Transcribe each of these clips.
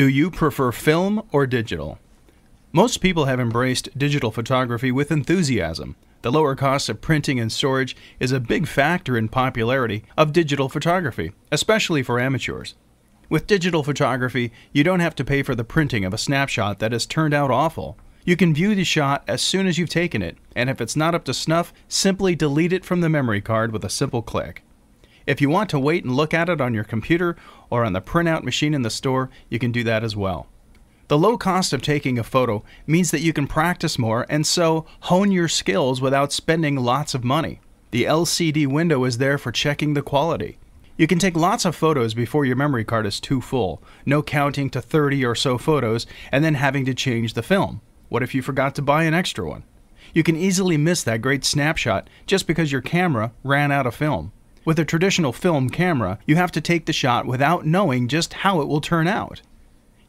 Do you prefer film or digital? Most people have embraced digital photography with enthusiasm. The lower cost of printing and storage is a big factor in popularity of digital photography, especially for amateurs. With digital photography, you don't have to pay for the printing of a snapshot that has turned out awful. You can view the shot as soon as you've taken it, and if it's not up to snuff, simply delete it from the memory card with a simple click. If you want to wait and look at it on your computer or on the printout machine in the store, you can do that as well. The low cost of taking a photo means that you can practice more and so hone your skills without spending lots of money. The LCD window is there for checking the quality. You can take lots of photos before your memory card is too full, no counting to 30 or so photos and then having to change the film. What if you forgot to buy an extra one? You can easily miss that great snapshot just because your camera ran out of film. With a traditional film camera, you have to take the shot without knowing just how it will turn out.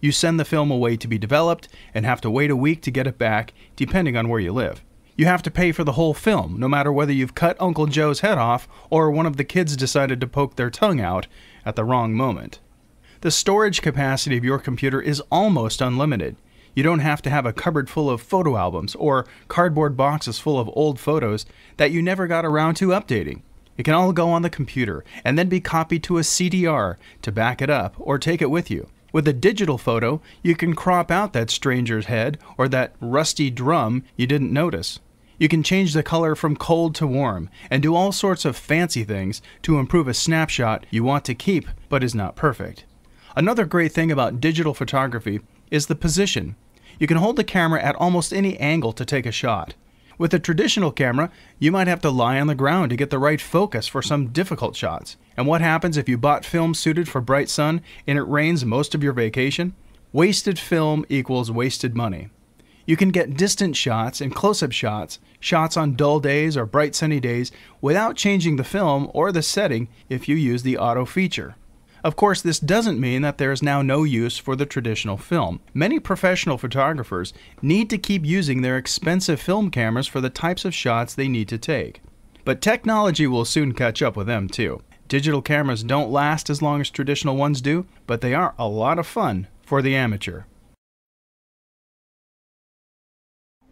You send the film away to be developed and have to wait a week to get it back, depending on where you live. You have to pay for the whole film, no matter whether you've cut Uncle Joe's head off or one of the kids decided to poke their tongue out at the wrong moment. The storage capacity of your computer is almost unlimited. You don't have to have a cupboard full of photo albums or cardboard boxes full of old photos that you never got around to updating. It can all go on the computer and then be copied to a CDR to back it up or take it with you. With a digital photo, you can crop out that stranger's head or that rusty drum you didn't notice. You can change the color from cold to warm and do all sorts of fancy things to improve a snapshot you want to keep but is not perfect. Another great thing about digital photography is the position. You can hold the camera at almost any angle to take a shot. With a traditional camera, you might have to lie on the ground to get the right focus for some difficult shots. And what happens if you bought film suited for bright sun and it rains most of your vacation? Wasted film equals wasted money. You can get distant shots and close-up shots, shots on dull days or bright sunny days, without changing the film or the setting if you use the auto feature. Of course, this doesn't mean that there is now no use for the traditional film. Many professional photographers need to keep using their expensive film cameras for the types of shots they need to take. But technology will soon catch up with them too. Digital cameras don't last as long as traditional ones do, but they are a lot of fun for the amateur.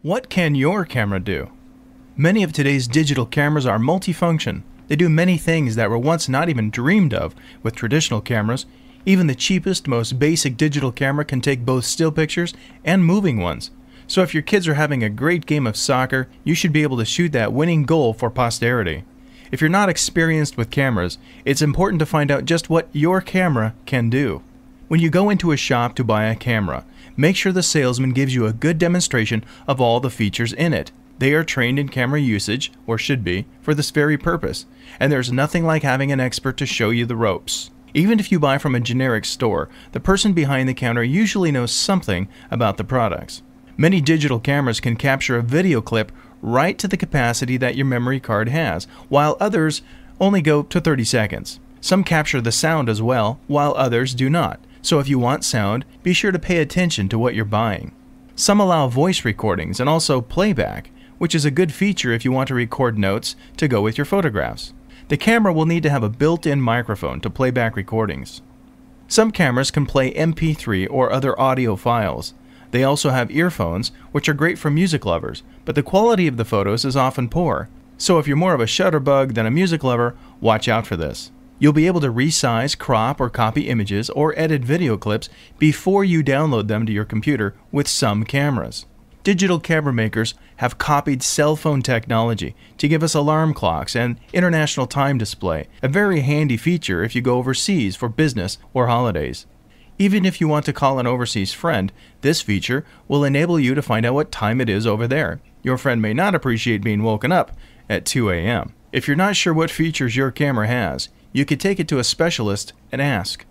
What can your camera do? Many of today's digital cameras are multifunction. They do many things that were once not even dreamed of with traditional cameras. Even the cheapest, most basic digital camera can take both still pictures and moving ones. So if your kids are having a great game of soccer, you should be able to shoot that winning goal for posterity. If you're not experienced with cameras, it's important to find out just what your camera can do. When you go into a shop to buy a camera, make sure the salesman gives you a good demonstration of all the features in it. They are trained in camera usage, or should be, for this very purpose, and there's nothing like having an expert to show you the ropes. Even if you buy from a generic store, the person behind the counter usually knows something about the products. Many digital cameras can capture a video clip right to the capacity that your memory card has, while others only go to 30 seconds. Some capture the sound as well, while others do not. So if you want sound, be sure to pay attention to what you're buying. Some allow voice recordings and also playback, which is a good feature if you want to record notes to go with your photographs. The camera will need to have a built-in microphone to play back recordings. Some cameras can play MP3 or other audio files. They also have earphones, which are great for music lovers, but the quality of the photos is often poor. So if you're more of a shutterbug than a music lover, watch out for this. You'll be able to resize, crop, or copy images or edit video clips before you download them to your computer with some cameras. Digital camera makers have copied cell phone technology to give us alarm clocks and international time display, a very handy feature if you go overseas for business or holidays. Even if you want to call an overseas friend, this feature will enable you to find out what time it is over there. Your friend may not appreciate being woken up at 2 a.m. If you're not sure what features your camera has, you could take it to a specialist and ask.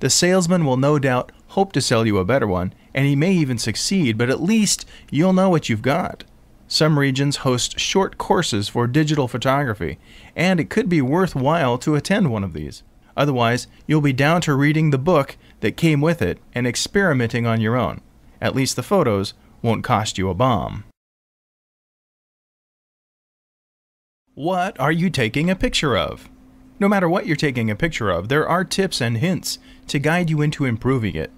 The salesman will no doubt hope to sell you a better one, and he may even succeed, but at least you'll know what you've got. Some regions host short courses for digital photography, and it could be worthwhile to attend one of these. Otherwise, you'll be down to reading the book that came with it and experimenting on your own. At least the photos won't cost you a bomb. What are you taking a picture of? No matter what you're taking a picture of, there are tips and hints to guide you into improving it.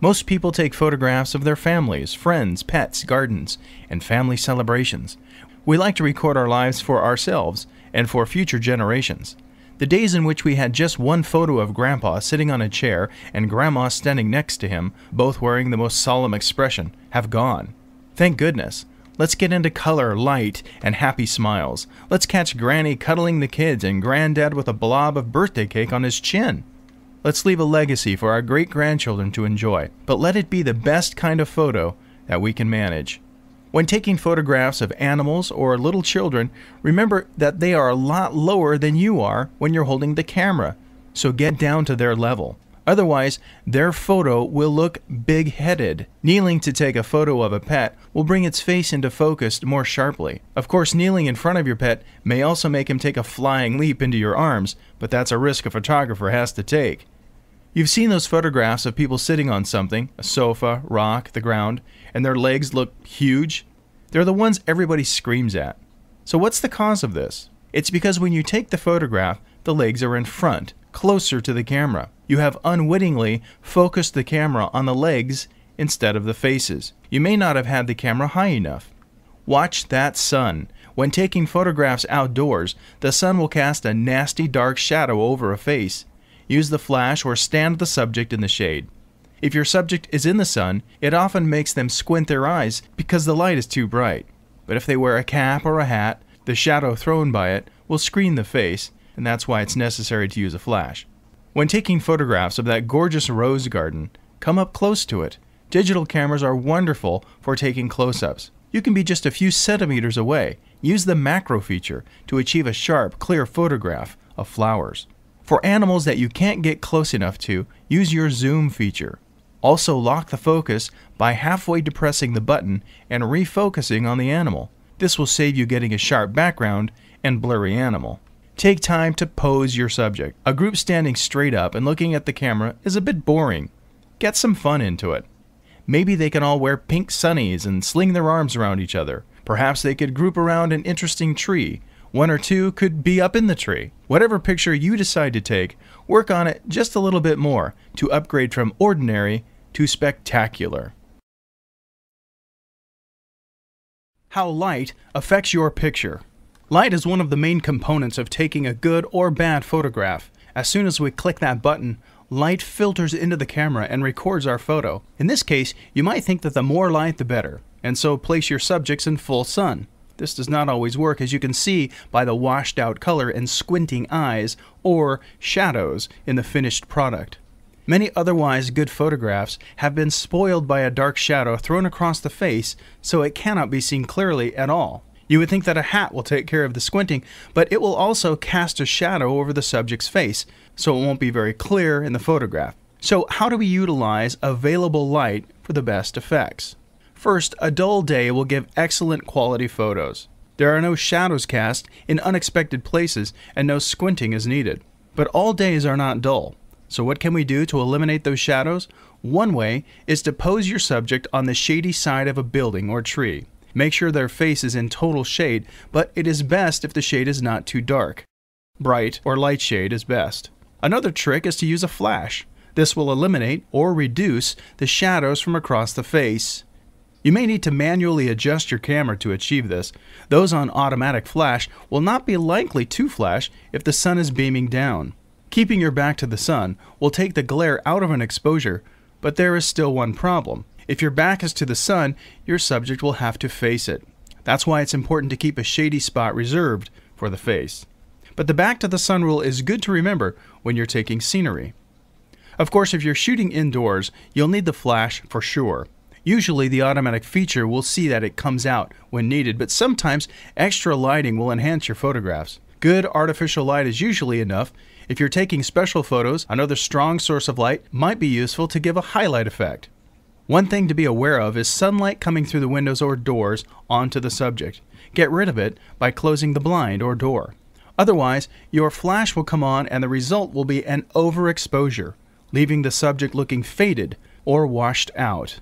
Most people take photographs of their families, friends, pets, gardens, and family celebrations. We like to record our lives for ourselves and for future generations. The days in which we had just one photo of Grandpa sitting on a chair and Grandma standing next to him, both wearing the most solemn expression, have gone. Thank goodness. Let's get into color, light, and happy smiles. Let's catch Granny cuddling the kids and Granddad with a blob of birthday cake on his chin. Let's leave a legacy for our great-grandchildren to enjoy, but let it be the best kind of photo that we can manage. When taking photographs of animals or little children, remember that they are a lot lower than you are when you're holding the camera, so get down to their level. Otherwise, their photo will look big-headed. Kneeling to take a photo of a pet will bring its face into focus more sharply. Of course, kneeling in front of your pet may also make him take a flying leap into your arms, but that's a risk a photographer has to take. You've seen those photographs of people sitting on something, a sofa, rock, the ground, and their legs look huge. They're the ones everybody screams at. So what's the cause of this? It's because when you take the photograph, the legs are in front, closer to the camera. You have unwittingly focused the camera on the legs instead of the faces. You may not have had the camera high enough. Watch that sun. When taking photographs outdoors, the sun will cast a nasty dark shadow over a face. Use the flash or stand the subject in the shade. If your subject is in the sun, it often makes them squint their eyes because the light is too bright. But if they wear a cap or a hat, the shadow thrown by it will screen the face, and that's why it's necessary to use a flash. When taking photographs of that gorgeous rose garden, come up close to it. Digital cameras are wonderful for taking close-ups. You can be just a few centimeters away. Use the macro feature to achieve a sharp, clear photograph of flowers. For animals that you can't get close enough to, use your zoom feature. Also lock the focus by halfway depressing the button and refocusing on the animal. This will save you getting a sharp background and blurry animal. Take time to pose your subject. A group standing straight up and looking at the camera is a bit boring. Get some fun into it. Maybe they can all wear pink sunnies and sling their arms around each other. Perhaps they could group around an interesting tree. One or two could be up in the tree. Whatever picture you decide to take, work on it just a little bit more to upgrade from ordinary to spectacular. How light affects your picture. Light is one of the main components of taking a good or bad photograph. As soon as we click that button, light filters into the camera and records our photo. In this case, you might think that the more light the better, and so place your subjects in full sun. This does not always work, as you can see by the washed out color and squinting eyes or shadows in the finished product. Many otherwise good photographs have been spoiled by a dark shadow thrown across the face so it cannot be seen clearly at all. You would think that a hat will take care of the squinting, but it will also cast a shadow over the subject's face, so it won't be very clear in the photograph. So how do we utilize available light for the best effects? First, a dull day will give excellent quality photos. There are no shadows cast in unexpected places and no squinting is needed. But all days are not dull. So what can we do to eliminate those shadows? One way is to pose your subject on the shady side of a building or tree. Make sure their face is in total shade, but it is best if the shade is not too dark. Bright or light shade is best. Another trick is to use a flash. This will eliminate or reduce the shadows from across the face. You may need to manually adjust your camera to achieve this. Those on automatic flash will not be likely to flash if the sun is beaming down. Keeping your back to the sun will take the glare out of an exposure, but there is still one problem. If your back is to the sun, your subject will have to face it. That's why it's important to keep a shady spot reserved for the face. But the back to the sun rule is good to remember when you're taking scenery. Of course, if you're shooting indoors, you'll need the flash for sure. Usually the automatic feature will see that it comes out when needed, but sometimes extra lighting will enhance your photographs. Good artificial light is usually enough. If you're taking special photos, another strong source of light might be useful to give a highlight effect. One thing to be aware of is sunlight coming through the windows or doors onto the subject. Get rid of it by closing the blind or door. Otherwise, your flash will come on and the result will be an overexposure, leaving the subject looking faded or washed out.